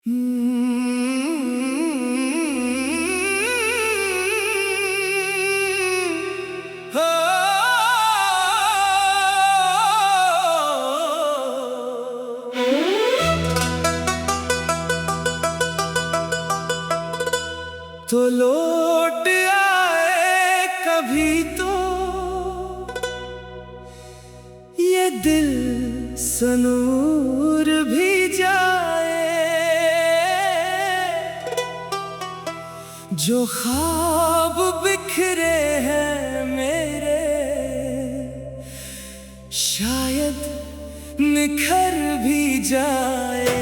तो लौट आए कभी तो ये दिल सनूर भी जाए, जो ख्वाब बिखरे हैं मेरे शायद निखर भी जाए।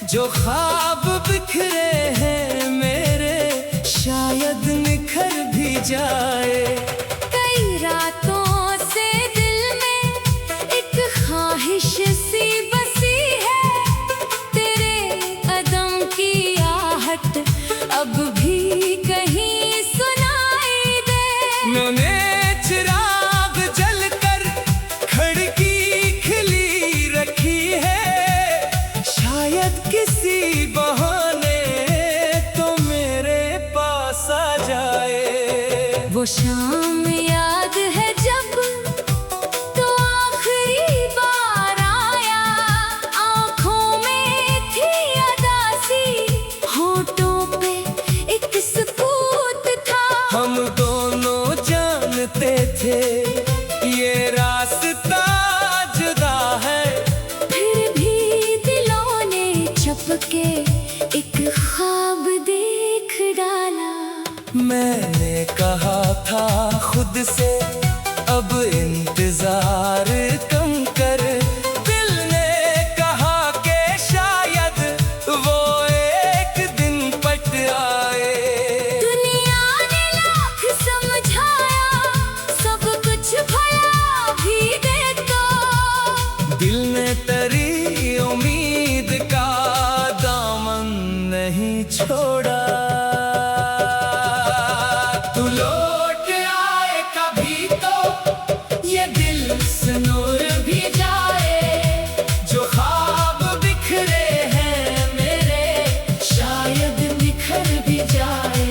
जो ख्वाब बिखरे हैं मेरे शायद निखर भी जाए। कई रातों से दिल में एक ख्वाहिश सी बसी है, तेरे कदम की आहट अब भी कहीं सुनाई दे। चिराग जलकर खिड़की खिली रखी है, शायद किसी बहाने तो मेरे पास आ जाए। वो शाम याद है जब तो आखिरी बार आया, आंखों में थी अदासी, होठों पे एक सुकूत था। हम दोनों जानते थे ये रास्ता जुदा है, फिर भी दिलों ने छपके एक ख्वाब देख डाला। मैंने कहा था खुद से अब इंतजार कम कर, दिल ने कहा कि शायद वो एक दिन पट आए। दुनिया ने लाख समझाया, सब कुछ भला भी देखो, दिल ने तेरी उम्मीद का दामन नहीं छोड़ा। तू लौट आए कभी तो ये दिल सनूर भी जाए, जो ख्वाब बिखरे हैं मेरे शायद निखर भी जाए।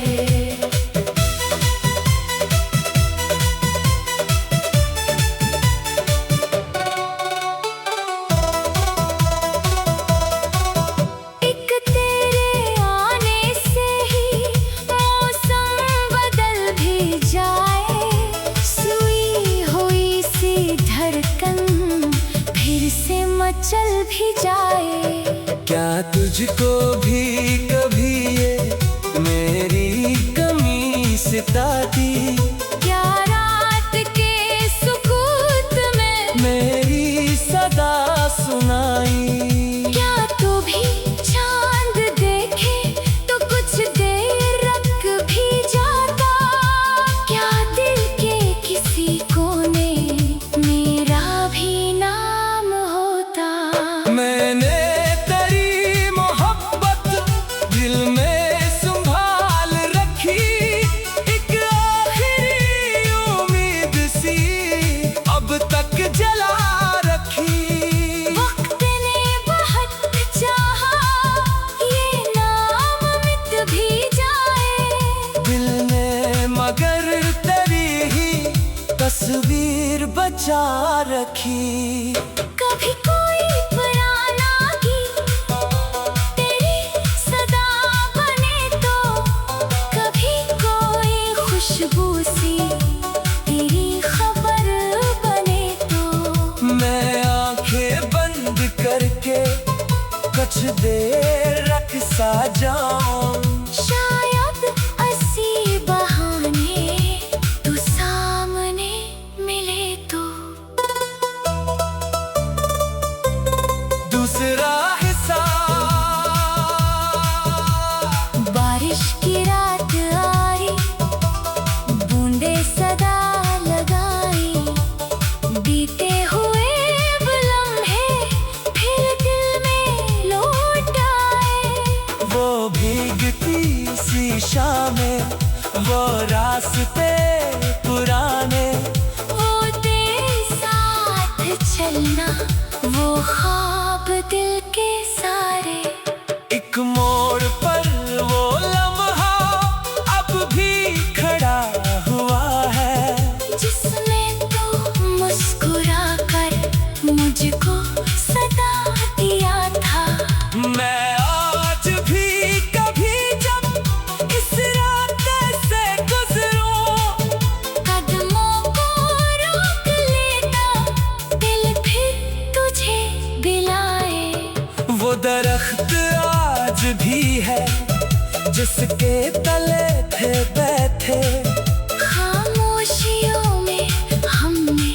एक तेरे आने से ही मौसम बदल भी जाए, सुई हुई सी धड़कन फिर से मचल भी जाए। क्या तुझको भी कभी ये मेरी कमी सताती, क्या रात के सुकूत में मेरी सदा सुनाई। क्या तू भी चांद देखे तो कुछ देर रख भी जाता, क्या दिल के किसी कोने मेरा भी नाम होता। मैंने तेरी मोहब्बत दिल में संभाल रखी, एक आखिरी उम्मीद सी अब तक जला रखी। वक्त ने बहुत चाहा ये नाम मिट भी जाए, दिल ने मगर तेरी ही तस्वीर बचा रखी। कभी कोई पुराना गीत तेरी सदा बने तो, कभी कोई खुशबू सी तेरी खबर बने तो। मैं आंखें बंद करके कुछ देर रख सा जाऊं, शायद ऐसी बहाने तू सामने मिले तो। दूसरा हिस्सा बारिश की रात आई, बूंदे सदा लगाई, बीते हुए लम्हे फिर दिल में शीशा में वो रास्ते पुराने, वो तेरे साथ चलना, वो ख्वाब दिल के सारे। एक मोड़ पर वो लम्हा अब भी खड़ा हुआ है, जिसमें तू मुस्कुरा कर मुझको सदा दिया था। मैं आज भी कभी जब इस रास्ते से गुजरूं, कदमों को रोक लेता दिल फिर तुझे बुलाए। वो दरख्त आज भी है जिसके तले थे बैठे, खामोशियों में हमने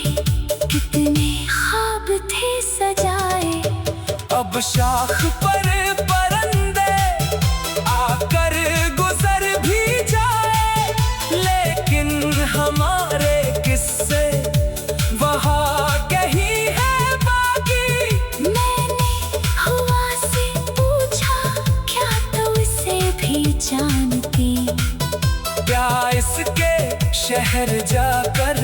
कितने ख्वाब थे सजाए। अब शाख पर परिंदे आकर गुजर भी जाए, लेकिन हमारे किस्से वहाँ कहीं है बाकी। मैंने हवा से पूछा, क्या तू इसे भी जानती? क्या इसके शहर जाकर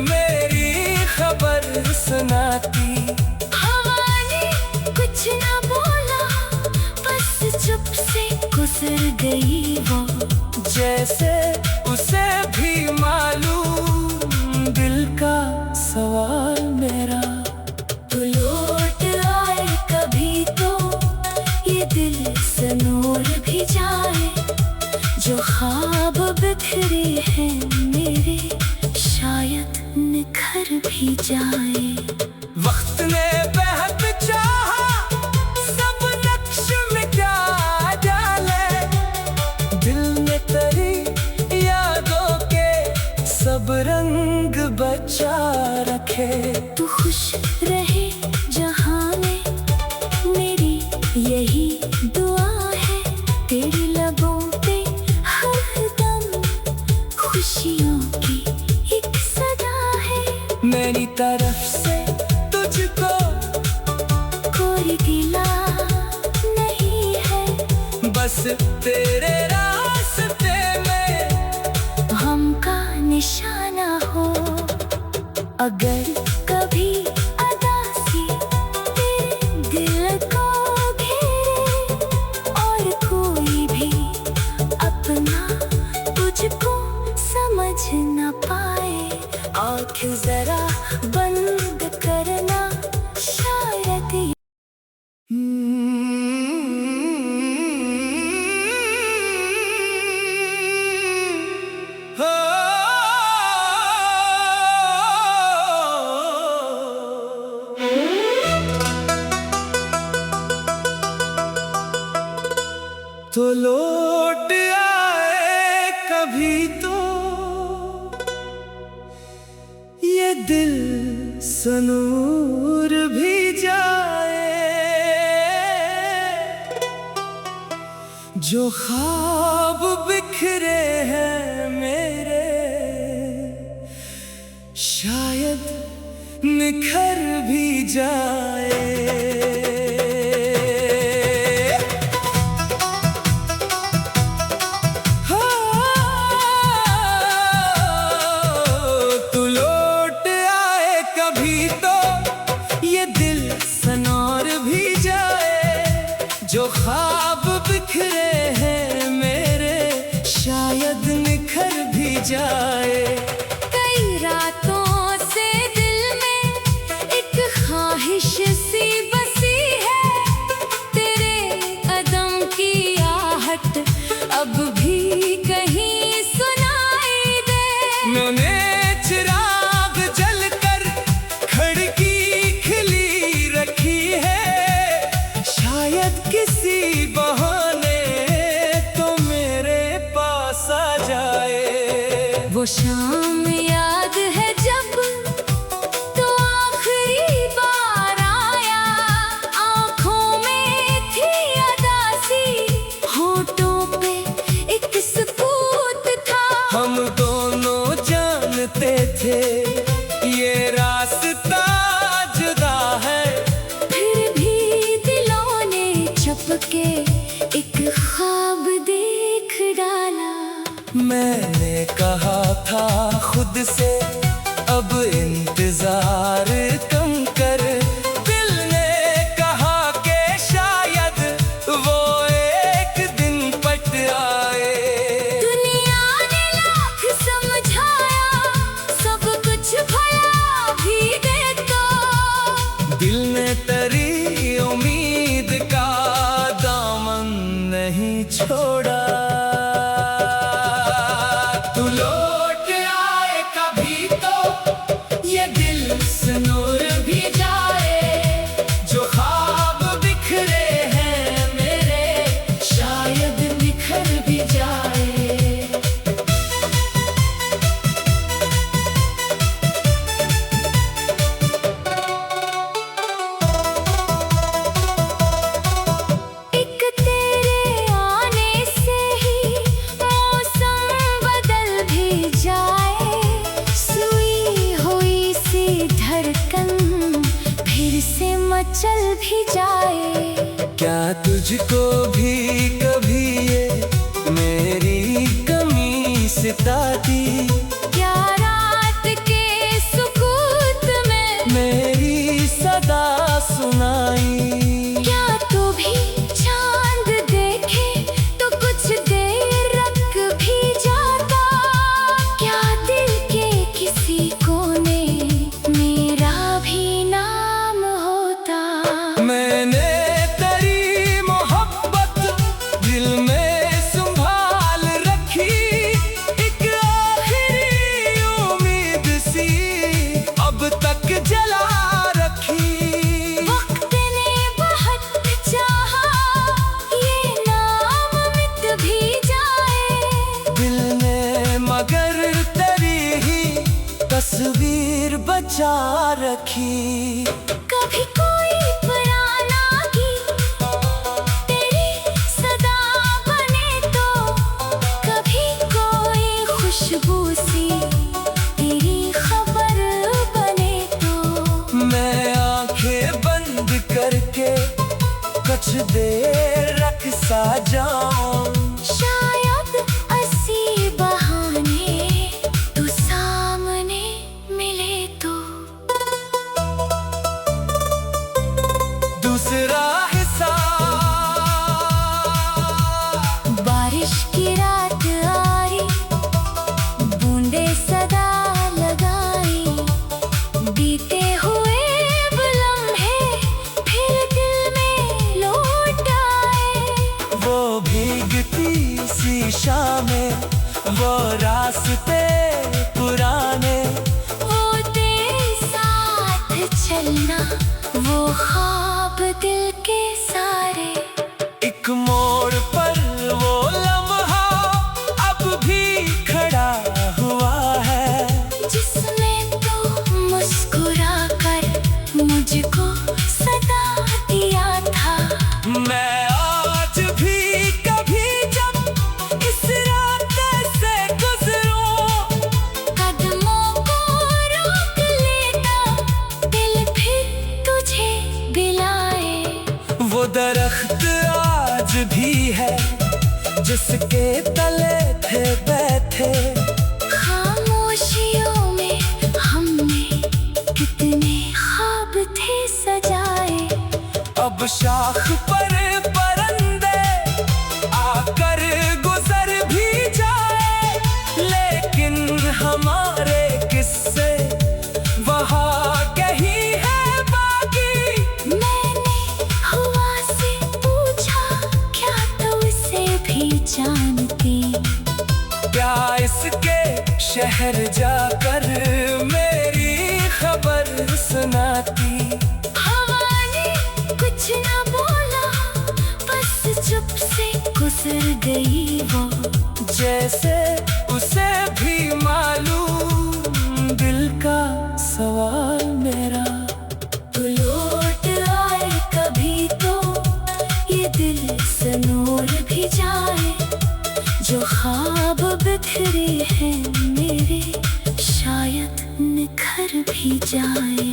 मेरी खबर सुनाती? हवा ने कुछ न बोला, बस चुप से गुजर गई वो। जैसे उसे भी मालूम दिल का सवाल मेरा। तू लौट आए कभी तो ये दिल से नूर भी जाए, जो ख्वाब बिखरे हैं मेरे शायद निखर भी जाए। वक्त ने बेहद चाहा सब नक्श मिटा डाले, दिल में तेरी यादों के सब रंग बचा रखे। तू खुश रहे जहां में, मेरी यही दुआ है। तेरी लबों पे हर दम खुशियों की एक सदा है। मेरी तरफ से तुझको कोई गिला नहीं है, बस तेरे रास्ते में हम का निशाना हो। अगर कभी अदासी तेरे दिल को घेरे, और कोई भी अपना तुझको समझ न पाए, आँखें जरा बंद करना शायद। हो तो लौट आए कभी तो ये दिल सनूर भी जाए, जो ख्वाब बिखरे हैं मेरे शायद निखर भी जाए। तू लौट आए कभी तो ये दिल सनौर भी जाए, जो ख्वाब बिखरे हैं मेरे शायद निखर भी जाए। कई रातों से दिल में एक ख्वाहिश सी बसी है, तेरे कदम की आहट अब भी कहीं सुनाई दे। मैंने चिराग जलकर खिड़की खिली रखी है, शायद किसी बहाने तो मेरे पास आ जाए। वो शाम याद है जब तो आखिरी बार आया, आँखों में थी अदासी, होठों पे एक सुकूत था। हम दोनों जानते थे ये रास्ता जुदा है, फिर भी दिलों ने छपके एक ख्वाब देख मैंने कहा था खुद से अब इंतजार कम कर, दिल ने कहा कि शायद वो एक दिन पट आए। दुनिया ने लाख समझाया, सब कुछ भला भी दे तो दिल ने तेरी उम्मीद का दामन नहीं छोड़ा। तू लौट आए कभी तो ये दिल से नूर भी जाए, जो ख्वाब बिखरे हैं मेरे शायद बिखर भी जाए। एक तेरे आने से ही मौसम बदल भी जाए, सुई हुई सी धड़कन फिर से मचल भी जाए। क्या तुझको भी कभी ये मेरी कमी सताती, क्या रात के सुकूत में मेरी सदा सुनाई? क्या तू भी चांद देखे तो कुछ देर रख भी जाता, क्या दिल के किसी कोने मेरा भी नाम होता। मैंने तेरी मोहब्बत दिल में संभाल रखी, एक आखिरी उम्मीद सी अब तक जला रखी। वक्त ने बहुत चाहा ये नाम मिट भी जाए, दिल ने मगर तेरी ही तस्वीर बचा रखी। कभी कोई पुराना गीत तेरी सदा बने तो, कभी कोई खुशबू सी तेरी खबर बने तो। मैं आंखें बंद करके कुछ देर रख सा जाऊं, शायद ऐसी बहाने तू सामने मिले तो। दूसरा हिस्सा। बारिश की रात आई, बूंदे सदा लगाई, बीते हुए वो लम्हे फिर दिल में लौट आए। वो भीगती सी शामें, वो रास्ते पुराने, वो तेरे साथ चलना, वो ख्वाब दिल के सारे। एक मोड़ पर वो लम्हा अब भी खड़ा हुआ है, जिसमें तो मुस्कुरा कर मुझको सदा दिया था। मैं आज भी कभी जब इस रास्ते से गुजरूं, कदमों को रोक लेता दिल फिर तुझे बिलाए। वो दरख्त आज भी है जिसके तले थे बैठे, खामोशियों में हमने कितने ख्वाब थे सजाए। अब शाख पर परिंदे आकर गुजर भी जाए, लेकिन हमारे किस्से वहाँ कहीं है बाकी। मैंने हवा से पूछा, क्या तू उसे भी जानती? क्या इसके शहर जाकर मेरी खबर सुनाती? हवा ने कुछ न बोला, बस चुप से गुजर गई वो। जैसे उसे भी मालूम दिल का सवाल मेरा। तू लौट आए कभी तो ये दिल से नूर भी जाए, जो ख्वाब बिखरे हैं मेरे शायद निखर भी जाए।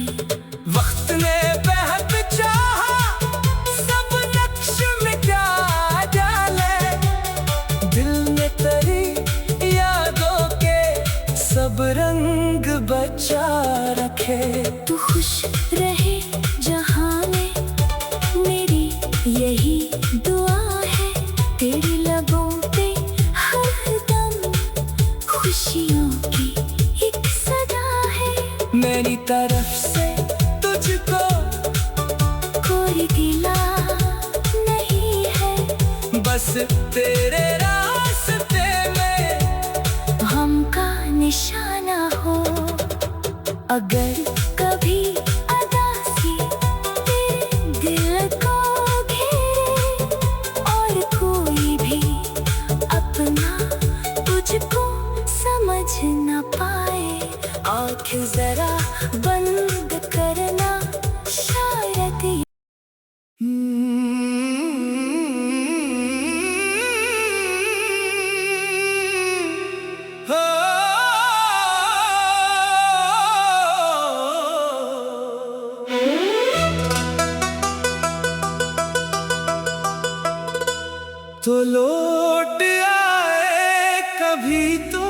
वक्त ने बेहद चाहा सब नक्श मिटा डाले, दिल में तेरी याद रखे। तू खुश रहे जहाँ में, मेरी यही दुआ है। तेरी लबों पे हर दम खुशियों की एक सदा है। मेरी तरफ से तुझको कोई गिला नहीं है, बस तेरे रास्ते में हम का निशाना हो। अगर कभी उदासी तेरे दिल को घेरे और कोई भी अपना तुझको समझ न पाए, आँखें जरा बंद करना शायद ये तो लौट आए कभी तो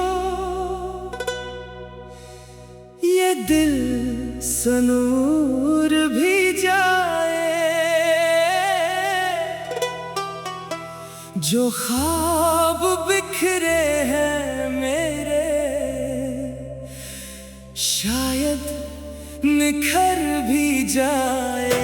ये दिल सनूर भी जाए। जो ख्वाब बिखरे हैं मेरे शायद निखर भी जाए।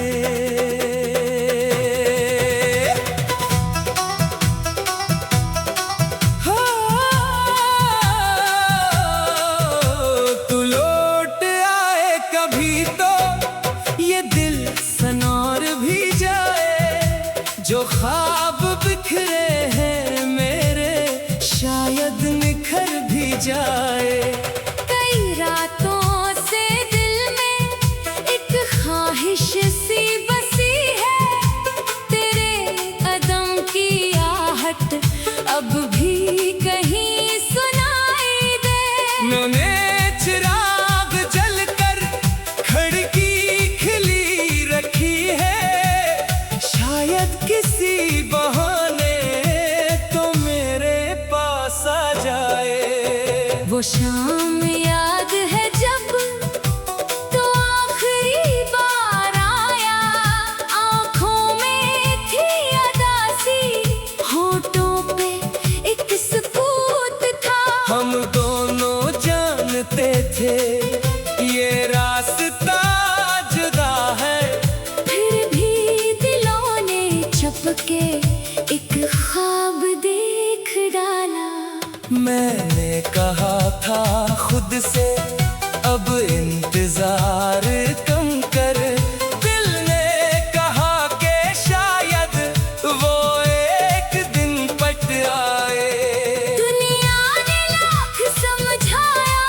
जो ख्वाब बिखरे हैं मेरे शायद निखर भी जाए। कई रातों से दिल में एक ख्वाहिश सी बसी है, तेरे कदम की आहट अब भी कहीं सुनाई दे। मैंने चिराग जलकर खिड़की खिली रखी है, शायद किसी बहाने तो मेरे पास आ जाए। वो शाम याद है जब तो आखिरी बार आया, आँखों में थी उदासी, होठों पे एक सुकूत था। हम दोनों जानते थे ये रास्ता जुदा है, फिर भी दिलों ने छपके एक ख्वाब देख डाला। मैंने कहा था खुद से अब इंतजार कम कर, दिल ने कहा कि शायद वो एक दिन पट आए। दुनिया ने लाख समझाया,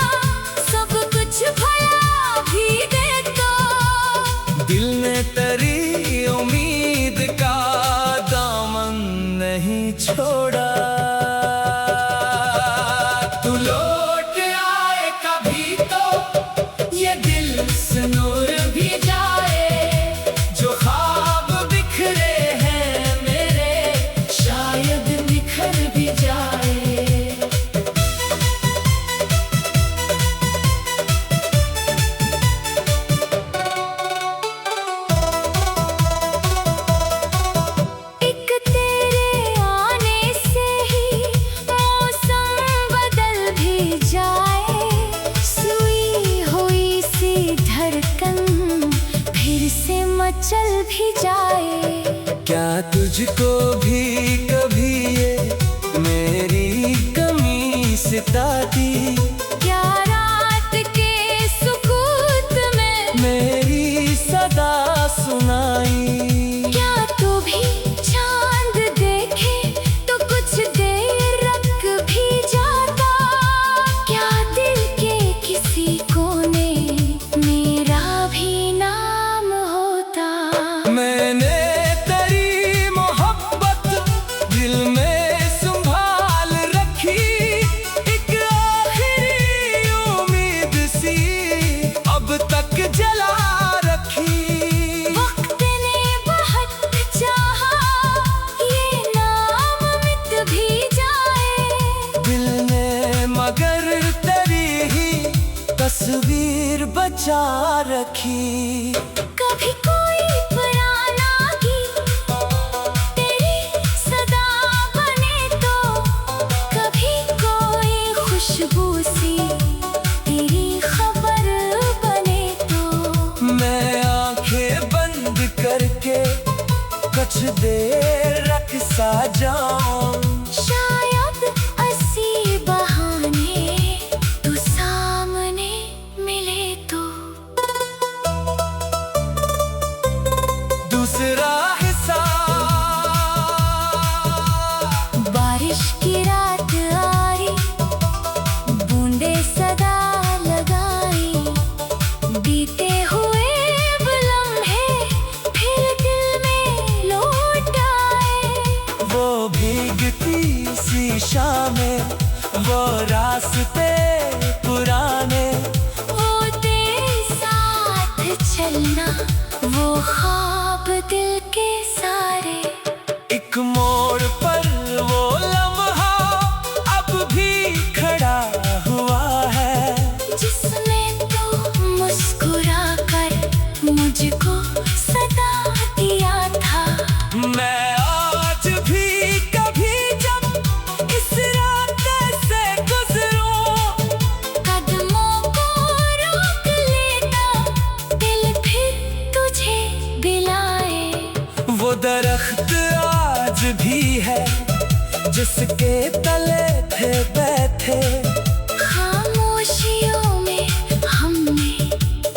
सब कुछ भला भी दे तो दिल ने तेरी उम्मीद का दामन नहीं छोड़ा। तू लौट आए कभी तो ये दिल सनूर भी जाए। जो ख्वाब बिखरे हैं मेरे शायद निखर भी जाए। एक तेरे आने से ही मौसम बदल भी जाए, सुई हुई सी धड़कन फिर से मचल भी जाए। क्या तुझको भी कभी ये मेरी कमी सताती, क्या रात के सुकूत में मेरी सदा सुनाई। क्या तू भी चांद देखे तो कुछ देर रख भी जाता, क्या दिल के किसी कोने मेरा भी नाम होता। मैंने तेरी मोहब्बत रखी। कभी कोई पुराना गीत तेरी सदा बने तो, कभी कोई खुशबू सी तेरी खबर बने तो। मैं आंखें बंद करके कुछ देर रख सा जाऊं, शायद ऐसी बहाने तू सामने मिले तो। दूसरा हिस्सा। बारिश की रात आई, बूंदे सदा लगाई, बीते हुए लम्हे फिर दिल में लौट आए। वो भीगती सी शामें, वो रास्ते पुराने, वो तेरे साथ चलना, वो ख्वाब दिल के सारे। एक मोड़ पर वो लम्हा अब भी खड़ा हुआ है, जिसमें तू मुस्कुरा कर मुझको सदा दिया था। मैं आज भी कभी जब इस रास्ते से गुजरूं, कदमों को रोक लेता, दिल फिर तुझे बुलाए। वो दरख्त आज भी है जिसके तले थे बैठे, खामोशियों में हमने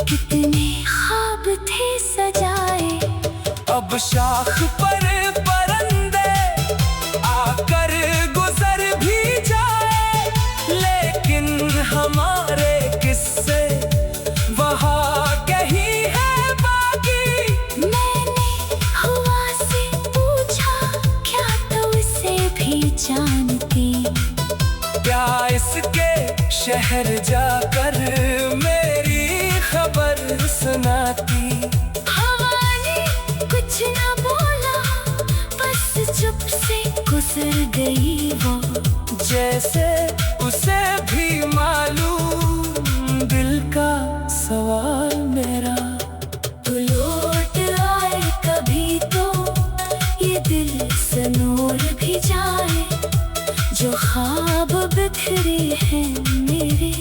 कितने ख्वाब थे सजाए। अब शाख पर परिंदे आकर गुजर भी जाए, लेकिन हमारे किस्से वहाँ कहीं है बाकी। मैंने हवा से पूछा, क्या तू उसे भी जानती? क्या इसके शहर जाकर मेरी खबर सुनाती? हवा ने कुछ न बोला, बस चुप से गुजर गई वो। जैसे उसे भी मालूम दिल का सवाल मेरा। तू लौट आए कभी तो ये दिल से नूर भी जाए, जो ख्वाब बिखरे हैं मेरे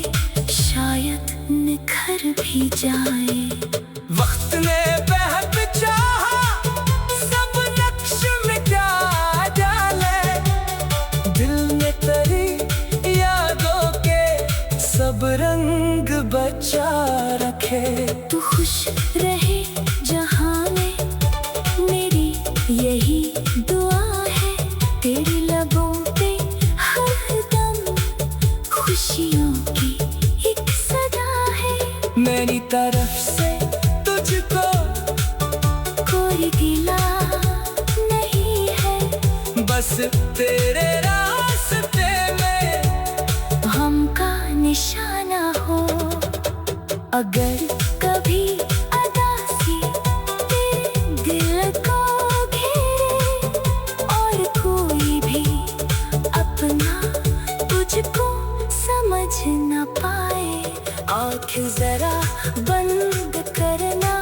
शायद निखर भी जाए। वक्त ने बहक चाहा, सब नक्श मिटा डाले, दिल में तेरी यादों के सब रंग बचा रखे। तू खुश रहे जहाँ में, मेरी यही दुआ है। तेरी लबों पे हर दम खुशियों की एक सदा है। मेरी तरफ से तुझको कोई गिला नहीं है, बस तेरे रास्ते में हम का निशाना हो। अगर कभी अदासी तेरे दिल को घेरे, और कोई भी अपना तुझको समझ न पाए, आँख जरा बंद करना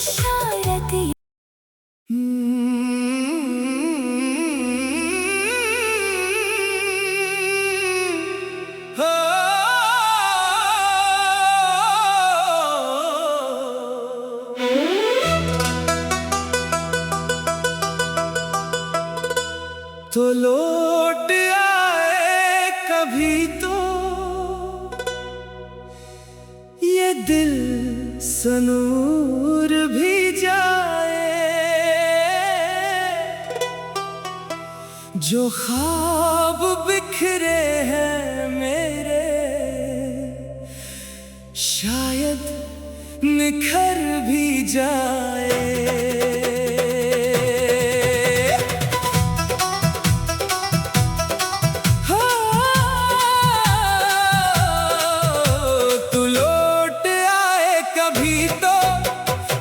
शायद। हो तो लौट आए कभी तो ये दिल सनूर भी जाए, जो ख्वाब बिखरे हैं मेरे शायद निखर भी जाए। तू लौट आए कभी तो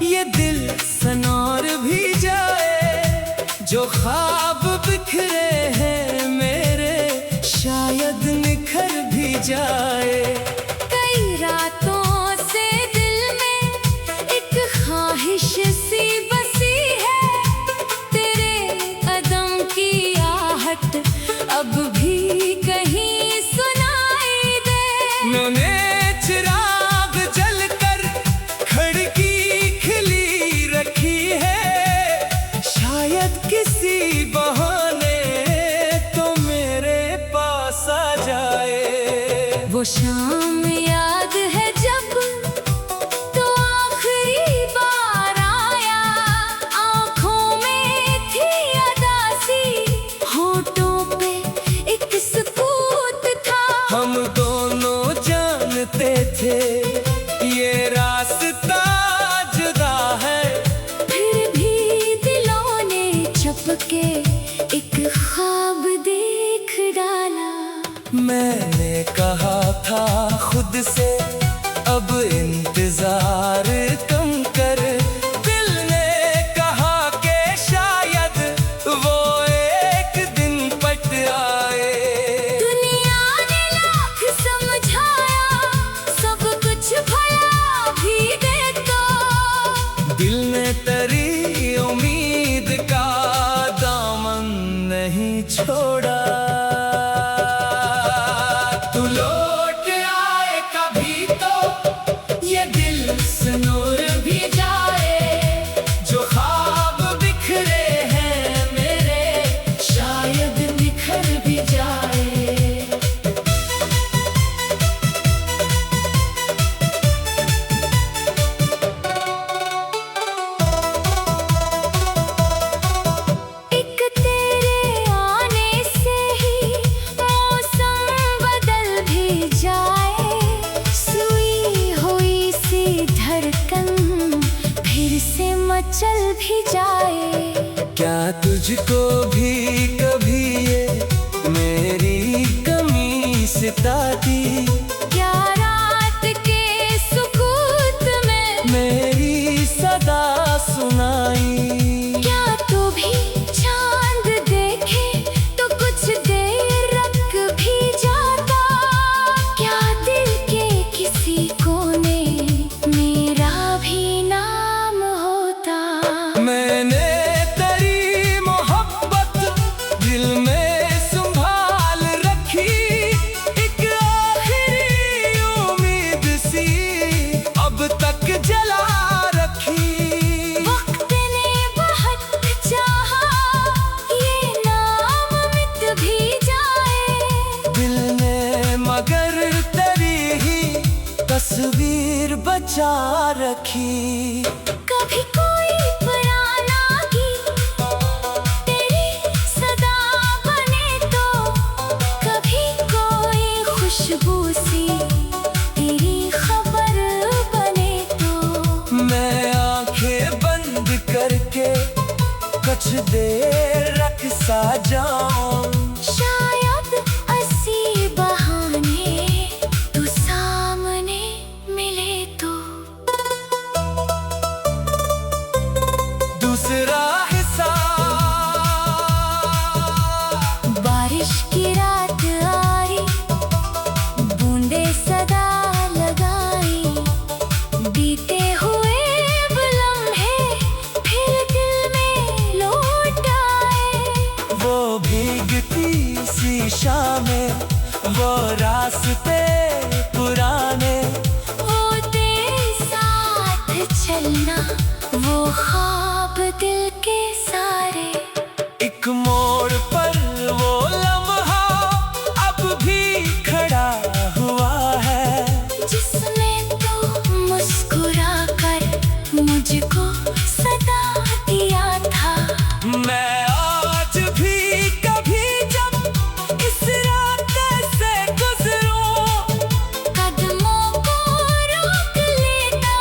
ये दिल सनौर भी जाए, जो ख्वाब बिखरे हैं मेरे शायद निखर भी जाए। कई रातों से दिल में किसी बहाने तो मेरे पास आ जाए। वो शाम याद है जब तो आखिरी बार आया, आंखों में थी अदासी, होठों पे एक सुकूत था। हम दोनों जानते थे ये रास्ता जुदा है, फिर भी दिलों ने चपके एक ख्वाब देख डाला। मैंने कहा था खुद से अब इंतजार कम कर, दिल ने कहा कि शायद वो एक दिन पट आए। दुनिया ने लाख समझाया, सब कुछ भला भी दे तो दिल ने तेरी उम्मीद का दामन नहीं छोड़ा। तू लौट आए कभी तो ये दिल से नूर भी जाए, जो ख्वाब बिखरे हैं मेरे शायद बिखर भी जाए। एक तेरे आने से ही मौसम बदल भी जाए, सुई हुई सी धड़कन फिर से मचल भी जाए। क्या तुझको भी कभी ये मेरी कमी सताती, क्या रात के सुकूत में मेरी सदा सुनाई? क्या तू भी चांद देखे तो कुछ देर रख भी जाता, क्या दिल के किसी कोने मेरा भी नाम होता। मैंने तेरी मोहब्बत दिल में संभाल रखी, एक आखिरी उम्मीद सी अब तक जला रखी। वक्त ने बहुत चाहा ये नाम मिट भी जाए, दिल ने मगर तेरी ही तस्वीर बचा रखी। कभी कोई पुराना गीत तेरी सदा बने तो, कभी कोई खुशबू सी तेरी खबर बने तो। मैं आंखें बंद करके कुछ देर रख सा जाऊं, शायद ऐसी बहाने तू सामने मिले तो। दूसरा हिस्सा। बारिश की रात आई, बूंदे सदा लगाई, बीते हुए लम्हे फिर दिल में लौट आए। वो भीगती सी शामें, वो रास्ते पुराने, वो तेरे साथ चलना, वो ख्वाब दिल के सारे। एक मोड़ पर वो लम्हा अब भी खड़ा हुआ है, जिसमें तो मुस्कुरा कर मुझको सदा दिया था। मैं आज भी कभी जब इस रास्ते से गुजरूं, कदमों को रोक लेता,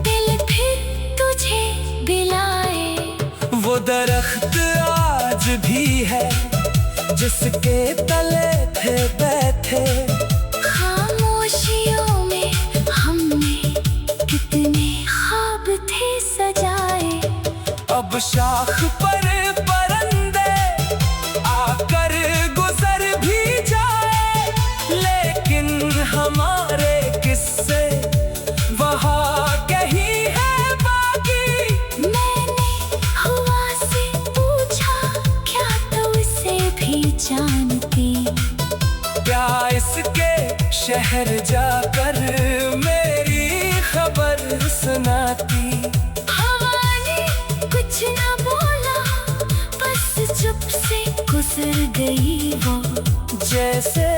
दिल फिर तुझे बिलाए। वो दरख्त आज भी है जिसके तले थे बैठे, खामोशियों में हमने कितने ख्वाब थे सजाए। अब शाख पर परिंदे आकर गुजर भी जाए, लेकिन हमारे किस्से वहाँ कहीं है बाकी। मैंने हवा से पूछा, क्या तू उसे भी जानती? क्या इसके शहर जाकर मेरी खबर सुनाती? हवा ने कुछ न बोला, गई वो, जैसे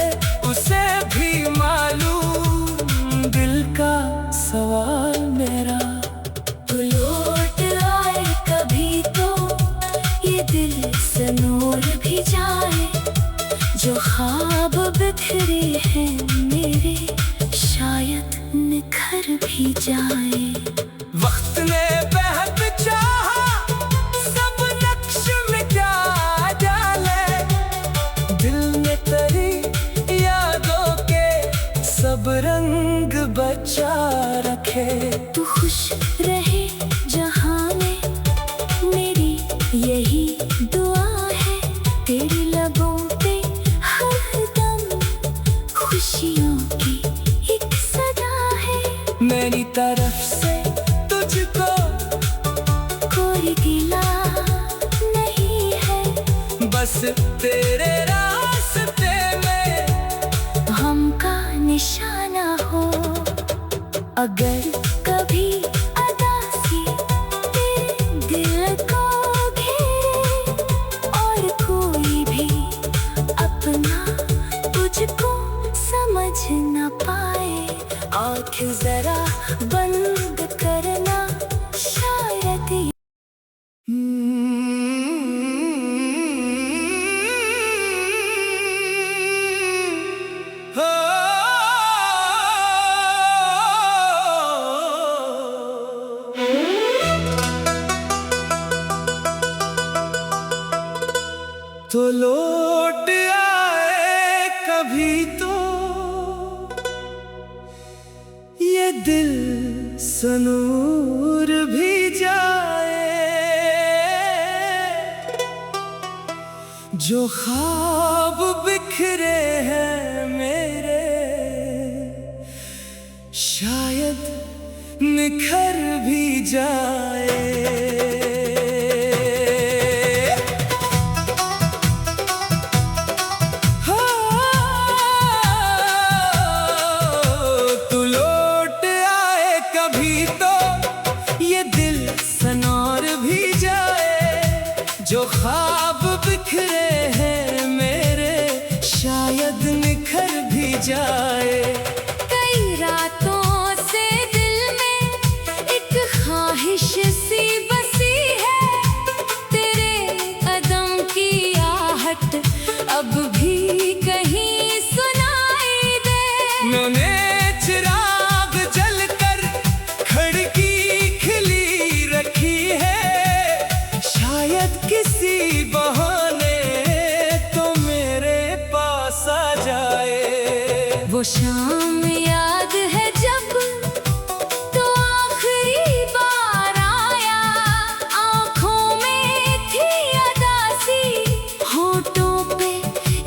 उसे भी मालूम दिल का सवाल मेरा। तू लौट आए कभी तो ये दिल से नूर भी जाए, जो ख्वाब बिखरे हैं मेरे शायद निखर भी जाए। वक्त ने बेहद चाहा सब नक्श मिटा डाले, दिल ने तेरी यादों के सब रंग बचा रखे। तू खुश रहे जहां में मेरी यही दुआ है, तेरी लबों पे हर दम खुशियों की एक सदा है। मेरी तरफ से तुझको कोई गिला नहीं है, बस तेरे रास्ते में हम का निशाना हो। अगर कभी अदासी तेरे दिल को घेरे और कोई भी अपना तुझको समझ न पाए, आँखें जरा बंद करना शायद हो। तो लौट आए कभी तो ये दिल सनूर भी जाए, जो ख्वाब बिखरे हैं मेरे शायद निखर भी जाए। तू लौट आए कभी तो ये दिल सनौर भी जाए, जो ख्वाब बिखरे हैं मेरे शायद निखर भी जाए। कई रातों से दिल में एक ख्वाहिश सी बसी है, तेरे कदम की आहट अब भी कहीं सुनाई दे। मैंने चिराग जलकर खिड़की खिली रखी है, शायद किसी बहाने तो मेरे पास आ जाए। वो शाम याद है जब तो आखिरी बार आया, आँखों में थी अदासी, होठों पे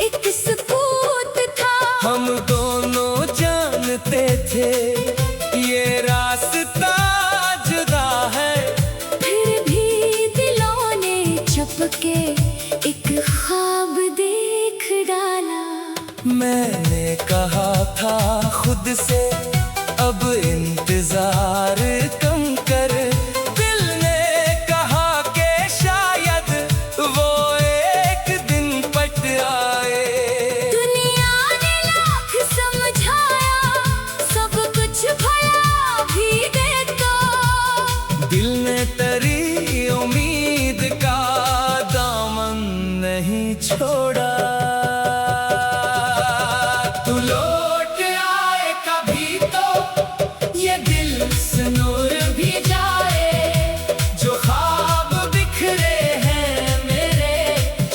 एक सुकूत था। हम दोनों जानते थे ये रास्ता जुदा है, फिर भी दिलों ने छपके एक ख्वाब देख डाला। मैंने कहा था खुद से अब इंतजार कम कर, दिल ने कहा कि शायद वो एक दिन पट आए। दुनिया ने लाख समझाया सब कुछ भला भी देखो, दिल ने तेरी उम्मीद का दामन नहीं छोड़ा। तू लौट आए कभी तो ये दिल सनूर भी जाए, जो ख्वाब बिखरे हैं मेरे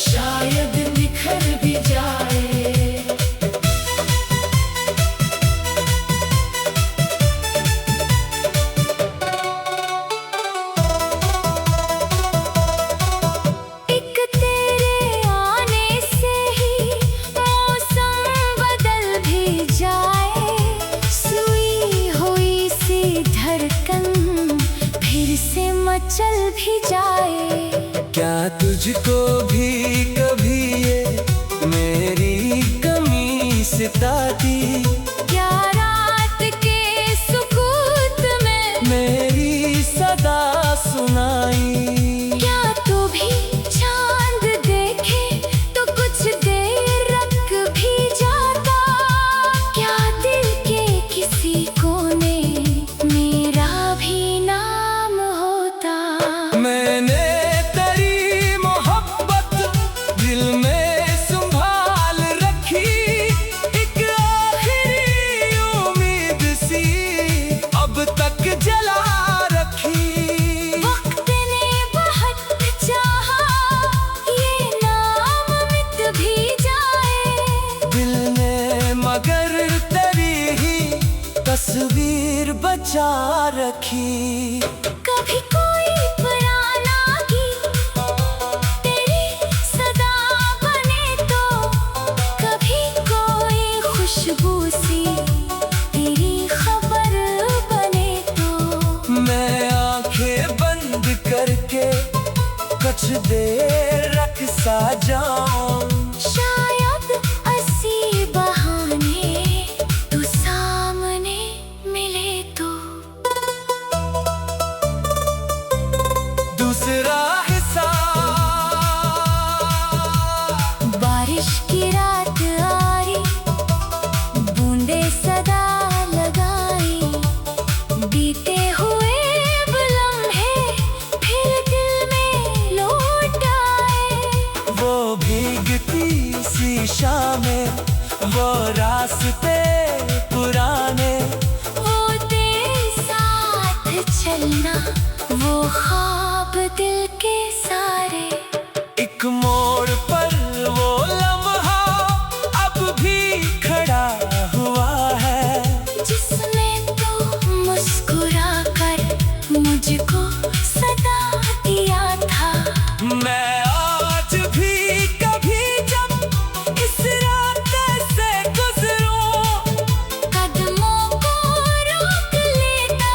शायद निखर भी जाए। एक तेरे आने से ही मौसम बदल भी जाए, सुई हुई सी धड़कन फिर से मचल भी जाए। क्या तुझको भी कभी ये मेरी कमी सताती, क्या रात के सुकूत में मेरी सदा सुनाई। क्या तू भी चांद देखे तो कुछ बचा रखी। कभी कोई पुराना गीत तेरी सदा बने तो, कभी कोई खुशबू सी तेरी खबर बने तो। मैं आंखें बंद करके कुछ देर रख सा जाऊं। शायद ऐसी बहाने तू सामने मिले तो। दूसरा हिस्सा। बारिश की रात आई, बूंदे सदा लगाई, बीते हुए लम्हे फिर दिल में लौट आए। वो भीगती सी शामें, वो रास्ते पुराने, वो तेरे साथ चलना, वो ख्वाब दिल के सारे। एक मोड़ पर वो लम्हा अब भी खड़ा हुआ है, जिसमें तो मुस्कुरा कर मुझको सदा दिया था। मैं आज भी कभी जब इस रास्ते से गुजरूं, कदमों को रोक लेता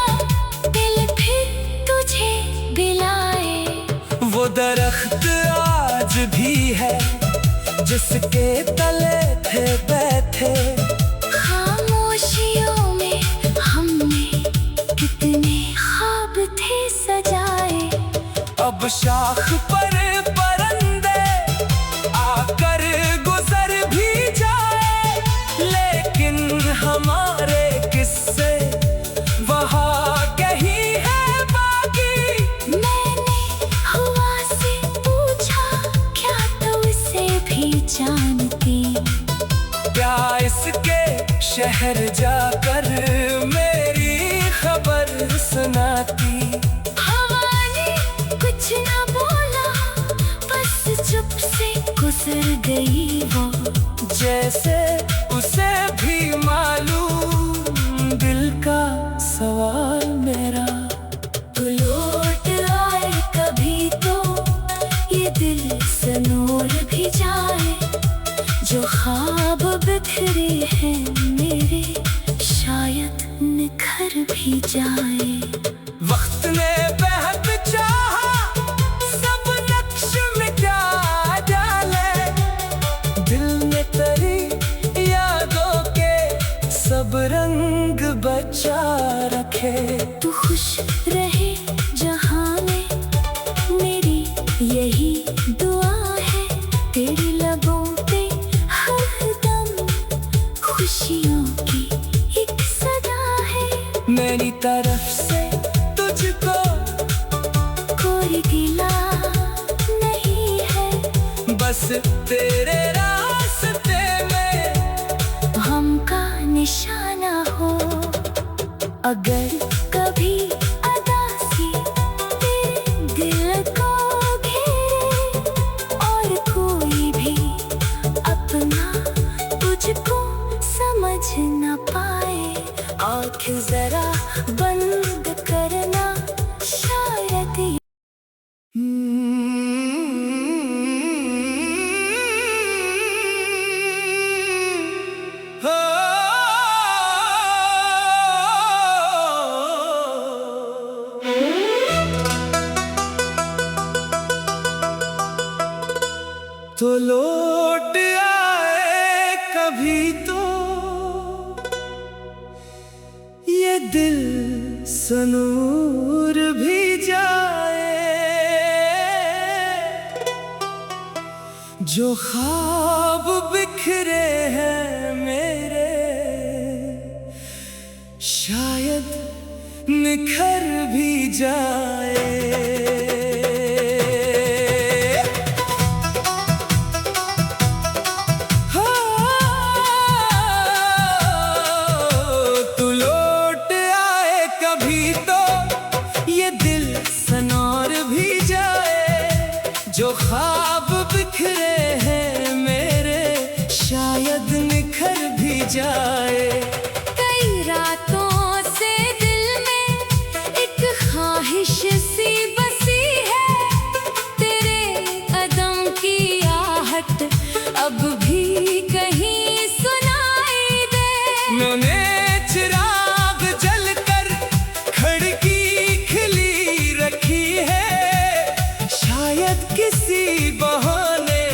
दिल फिर तुझे बिलाए। वो दरख्त आज भी है जिसके तले थे बैठे। खामोशियों में हमने कितने ख्वाब थे सजाए। अब शाख पर परिंदे आकर गुजर भी जाए, लेकिन हमारे किस्से वहाँ कहीं है बाकी। मैंने हवा से पूछा, क्या तू उसे भी जानती? क्या इसके शहर जाकर मेरी खबर सुनाती? हवा ने कुछ न बोला, बस चुप से गुजर गई वो। जैसे उसे भी मालूम दिल का सवाल मेरा। तू लौट आए कभी तो ये दिल सनूर भी जाए। जो ख्वाब बिखरे हैं मेरे, शायद निखर भी जाए। वक्त ने बेहद चाहा सब नक्श मिटा डाले, दिल में तेरी यादों के सब रंग बचा रखे। तू खुश रहे जहां में, मेरी यही दुआ है। तेरी लबों पे हर दम खुशियों की एक सदा है। मेरी तरफ से तुझको कोई गिला नहीं है, बस तेरे रास्ते में हम का निशाना हो। अगर कभी अदासी तेरे दिल को घेरे, और कोई भी अपना तुझको समझ न पाए, आँख जरा बंद करना शायद। हो तो लौट आए कभी तो ये दिल सनूर भी जाए। जो ख्वाब बिखरे हैं मेरे, शायद निखर भी जाए। तू लौट आए कभी तो ये दिल सनौर भी जाए। जो ख्वाब बिखरे हैं मेरे, शायद निखर भी जाए। कई रातों से दिल में आहट अब भी कहीं सुनाई दे। मैंने चिराग जलकर खिड़की खुली रखी है, शायद किसी बहाने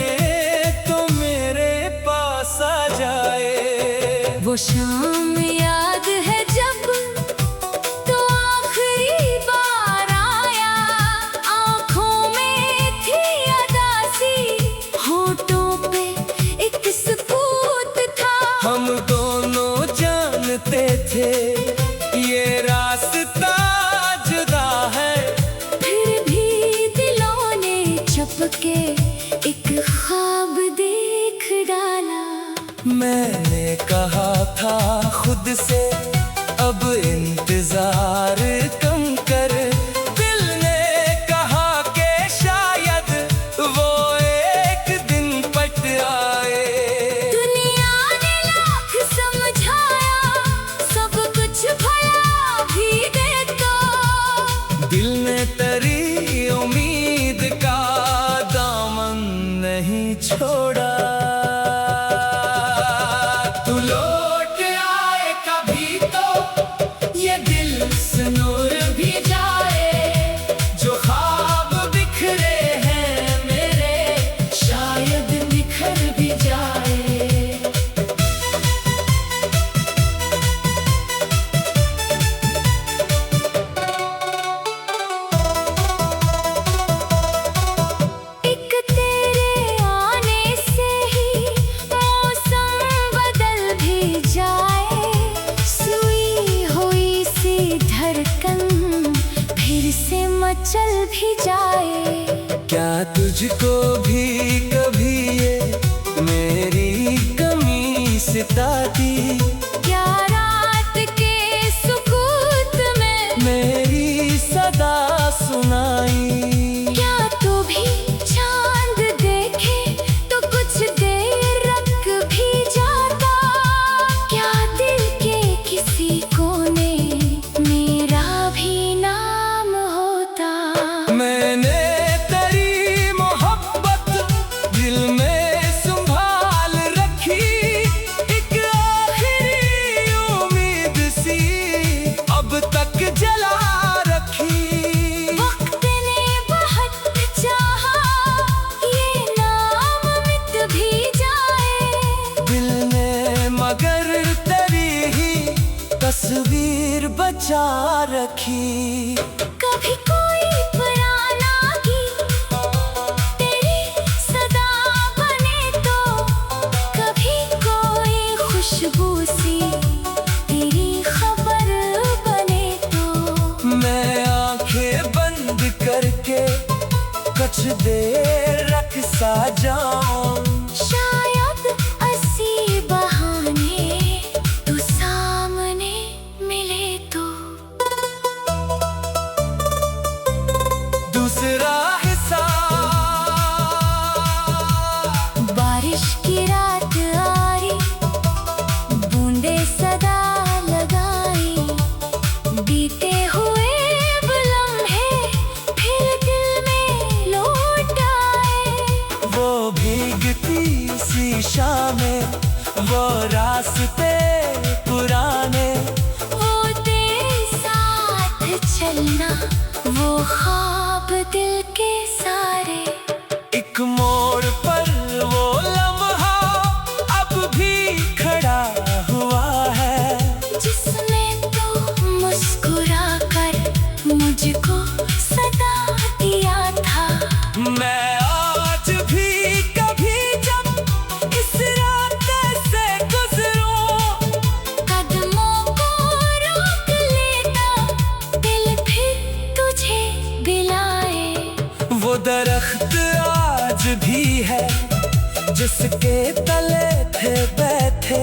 तो मेरे पास आ जाए। वो शाम याद है जब तो आखिरी बार आया, आँखों में थी अदासी, होठों पे एक सुकूत था। हम दोनों जानते थे ये रास्ता जुदा है, फिर भी दिलों ने चुपके एक ख्वाब देख डाला। मैंने कहा था खुद से अब इंतजार कम कर, दिल ने कहा कि शायद वो एक दिन पट आए। दुनिया ने लाख समझाया, सब कुछ भला भी दे तो दिल ने तेरी उम्मीद का दामन नहीं छोड़ा। तू लौट आए कभी तो ये दिल से नूर भी जाए, जो ख्वाब बिखरे हैं मेरे शायद बिखर भी जाए। एक तेरे आने से ही मौसम बदल भी जाए, सुई हुई सी धड़कन फिर से मचल भी जाए। क्या तुझको भी कभी ये मेरी कमी सताती, क्या रात के सुकूत में मेरी सदा सुनाई। क्या तू भी चांद देखे तो कुछ देर रख भी जाता, क्या दिल के किसी कोने मेरा भी नाम होता। मैंने तेरी मोहब्बत दिल में संभाल रखी, एक आखिरी उम्मीद सी अब तक जला रखी। वक्त ने बहुत चाहा ये नाम मिट भी जाए, दिल ने मगर तेरी ही तस्वीर बचा रखी। कभी कोई पुराना गीत तेरी सदा बने तो, कभी कोई खुशबू सी तेरी खबर बने तो। मैं आंखें बंद करके कुछ देर रख सा जाऊं, शायद ऐसी बहाने तू सामने मिले तो। दूसरा हिस्सा। बारिश की रात आई, बूंदे सदा लगाई, बीते हुए लम्हे फिर दिल में लौट आए। वो भीगती सी शामें, वो रास्ते पुराने, वो तेरे साथ चलना, वो ख्वाब दिल के सारे। एक मोड़ पर वो लम्हा अब भी खड़ा हुआ है, जिसमें तो मुस्कुरा कर मुझको सदा दिया था। मैं आज भी कभी जब इस रास्ते से गुजरूं, कदमों को रोक लेता, दिल फिर तुझे दिलाए। वो दरख्त आज भी है जिसके तले थे बैठे,